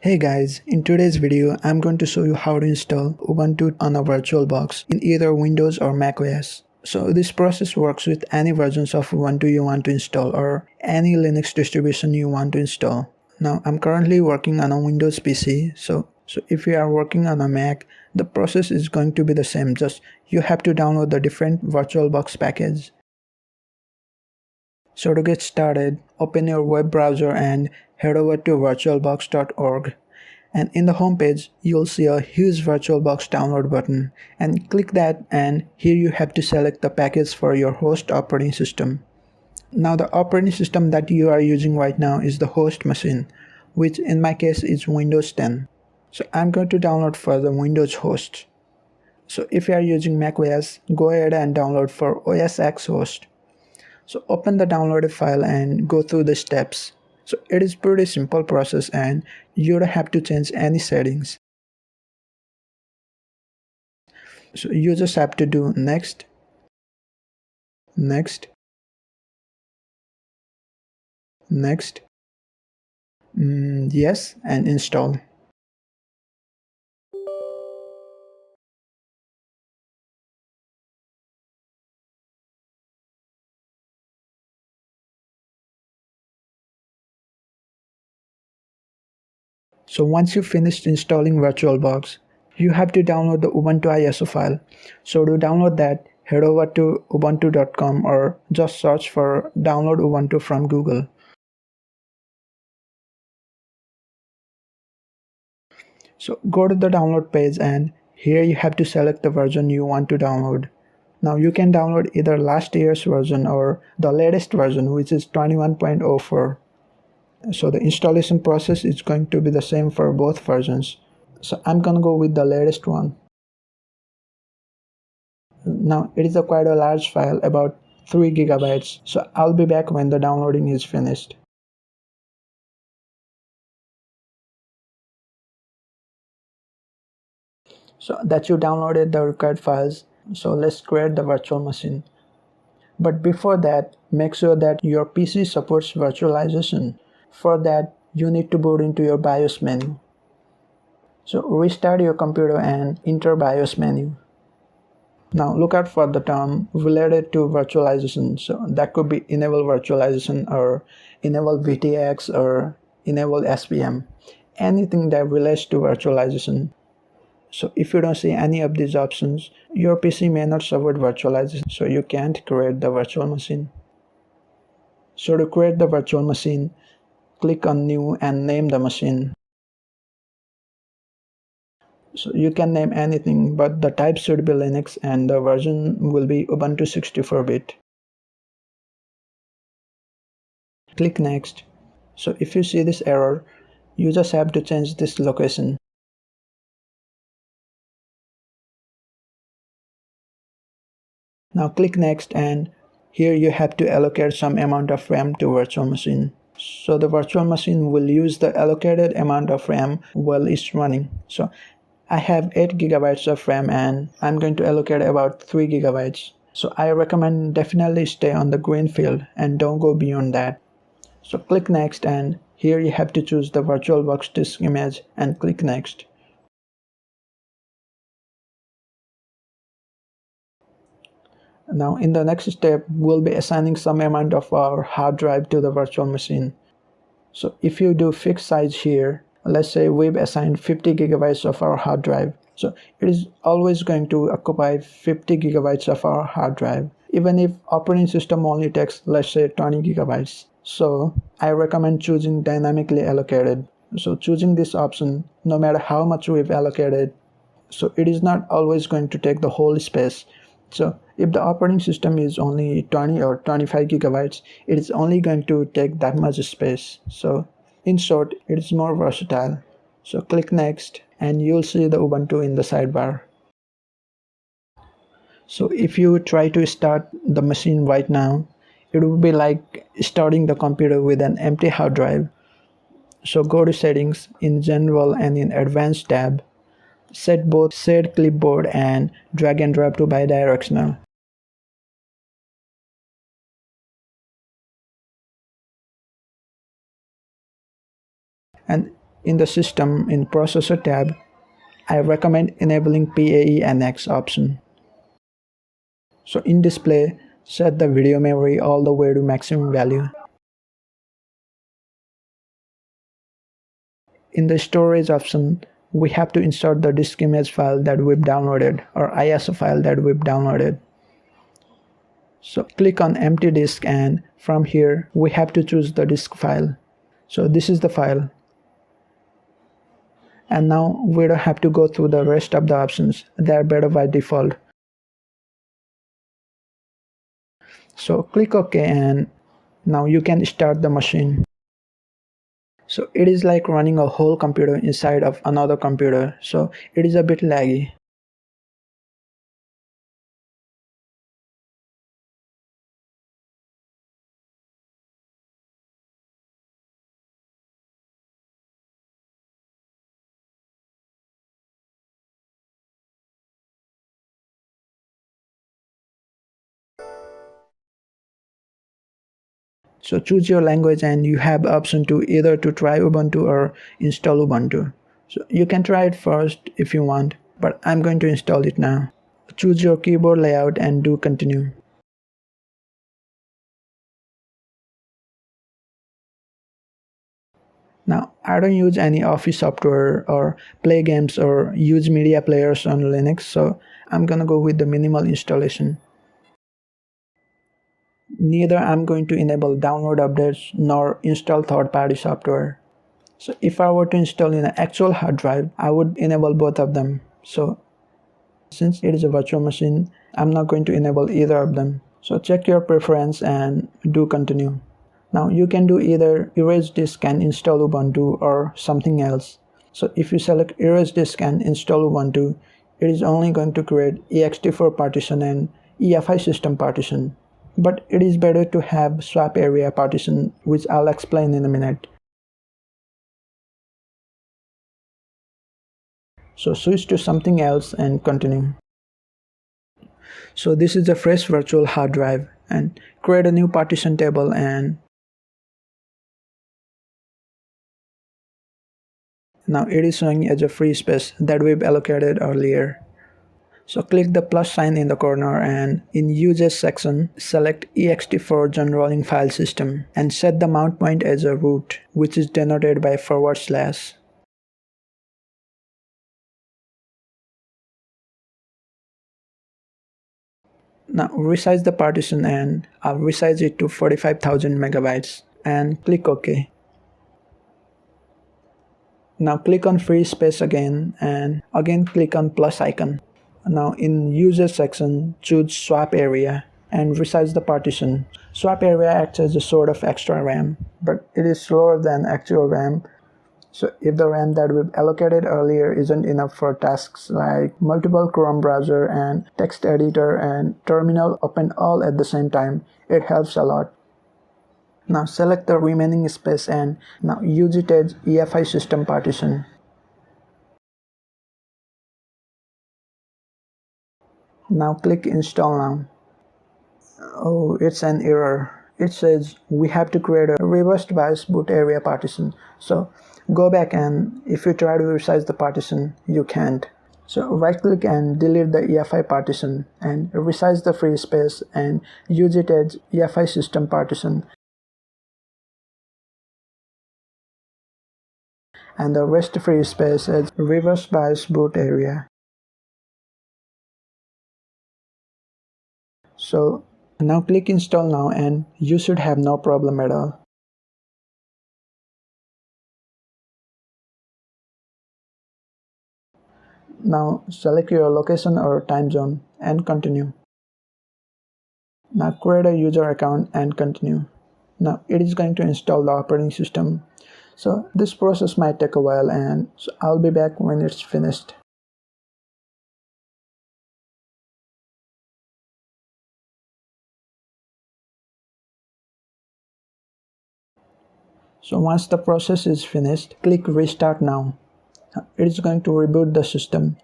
Hey guys, in today's video I'm going to show you how to install Ubuntu on a VirtualBox in either Windows or macOS. So this process works with any versions of Ubuntu you want to install or any Linux distribution you want to install. Now I'm currently working on a Windows PC, so if you are working on a Mac, the process is going to be the same, just you have to download the different VirtualBox package. So to get started, open your web browser and head over to virtualbox.org. And in the home page, you'll see a huge VirtualBox download button. And click that, and here you have to select the package for your host operating system. Now the operating system that you are using right now is the host machine, which in my case is Windows 10. So I'm going to download for the Windows host. So if you are using macOS, go ahead and download for OS X host. So open the downloaded file and go through the steps. So it is pretty simple process and you don't have to change any settings. So you just have to do next, next, next, yes, and install. So once you finished installing VirtualBox, you have to download the Ubuntu ISO file. So to download that, head over to ubuntu.com or just search for download Ubuntu from Google. So go to the download page and here you have to select the version you want to download. Now you can download either last year's version or the latest version, which is 21.04. So the installation process is going to be the same for both versions. So I'm gonna go with the latest one. Now it is quite a large file, about 3 gigabytes. So I'll be back when the downloading is finished. So that you downloaded the required files, so let's create the virtual machine. But before that, make sure that your PC supports virtualization. For that, you need to boot into your BIOS menu. So restart your computer and enter BIOS menu. Now look out for the term related to virtualization. So that could be enable virtualization or enable VTX or enable SVM. Anything that relates to virtualization. So if you don't see any of these options, your PC may not support virtualization, so you can't create the virtual machine. So to create the virtual machine, click on New and name the machine. So you can name anything, but the type should be Linux and the version will be Ubuntu 64-bit. Click Next. So if you see this error, you just have to change this location. Now click Next, and here you have to allocate some amount of RAM to virtual machine. So the virtual machine will use the allocated amount of RAM while it's running. So I have 8 gigabytes of RAM and I'm going to allocate about 3 gigabytes. So I recommend definitely stay on the green field and don't go beyond that. So click Next, and here you have to choose the VirtualBox disk image and click Next. Now in the next step, we'll be assigning some amount of our hard drive to the virtual machine. So if you do fixed size here, let's say we've assigned 50 gigabytes of our hard drive. So it is always going to occupy 50 gigabytes of our hard drive, even if operating system only takes, let's say, 20 gigabytes. So I recommend choosing dynamically allocated. So choosing this option, no matter how much we've allocated, so it is not always going to take the whole space. So if the operating system is only 20 or 25 gigabytes, it is only going to take that much space. So in short, it is more versatile. So click Next and you'll see the Ubuntu in the sidebar. So if you try to start the machine right now, it would be like starting the computer with an empty hard drive. So go to Settings, in General and in Advanced tab. Set both Shared Clipboard and drag and drop to bidirectional. And In the System in Processor tab, I recommend enabling PAE NX option. So in Display, set the video memory all the way to maximum value. In the Storage option, we have to insert the disk image file that we've downloaded or ISO file that we've downloaded. So click on Empty Disk, and from here we have to choose the disk file. So this is the file. And now we don't have to go through the rest of the options. They are better by default. So click OK, and now you can start the machine. So it is like running a whole computer inside of another computer. So it is a bit laggy. So choose your language, and you have the option to either to try Ubuntu or install Ubuntu. So you can try it first if you want, but I'm going to install it now. Choose your keyboard layout and do continue. Now, I don't use any Office software or play games or use media players on Linux, so I'm gonna go with the minimal installation. Neither I'm going to enable download updates nor install third-party software. So if I were to install in an actual hard drive, I would enable both of them. So since it is a virtual machine, I'm not going to enable either of them. So check your preference and do continue. Now you can do either erase disk and install Ubuntu or something else. So if you select erase disk and install Ubuntu, it is only going to create ext4 partition and EFI system partition. But it is better to have swap area partition, which I'll explain in a minute. So switch to something else and continue. So this is a fresh virtual hard drive, and create a new partition table, and now it is showing as a free space that we've allocated earlier. So click the plus sign in the corner, and in Uses section, select ext4 generaling file system and set the mount point as a root, which is denoted by /. Now resize the partition, and I'll resize it to 45,000 megabytes and click OK. Now click on free space again, and again click on plus icon. Now in Uses section, choose swap area and resize the partition. Swap area acts as a sort of extra RAM, but it is slower than actual RAM. So if the RAM that we've allocated earlier isn't enough for tasks like multiple Chrome browser and text editor and terminal open all at the same time, it helps a lot. Now select the remaining space and now use it as EFI system partition. Now click install now. Oh, it's an error. It says we have to create a reversed bias boot area partition. So go back, and if you try to resize the partition, you can't. So right click and delete the EFI partition and resize the free space and use it as EFI system partition. And the rest free space as reverse bias boot area. So now click install now, and you should have no problem at all. Now select your location or time zone and continue. Now create a user account and continue. Now it is going to install the operating system. So this process might take a while, and so I'll be back when it's finished. So once the process is finished, click restart now. It is going to reboot the system.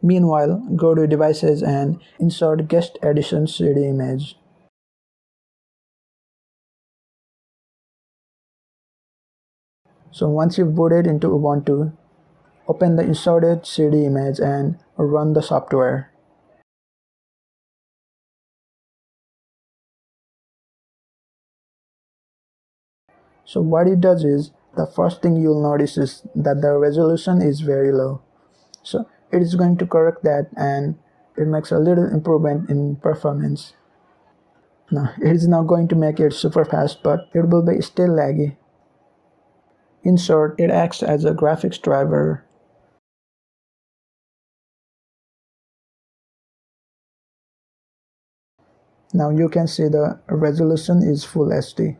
Meanwhile, go to devices and insert guest edition CD image. So once you've booted into Ubuntu, open the inserted CD image and run the software. So what it does is, the first thing you'll notice is that the resolution is very low. So it is going to correct that, and it makes a little improvement in performance. Now it is not going to make it super fast, but it will be still laggy. In short, it acts as a graphics driver. Now you can see the resolution is full HD.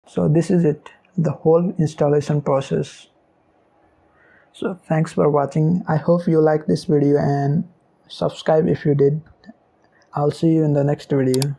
So this is it, the whole installation process. So thanks for watching. I hope you liked this video, and subscribe if you did. I'll see you in the next video.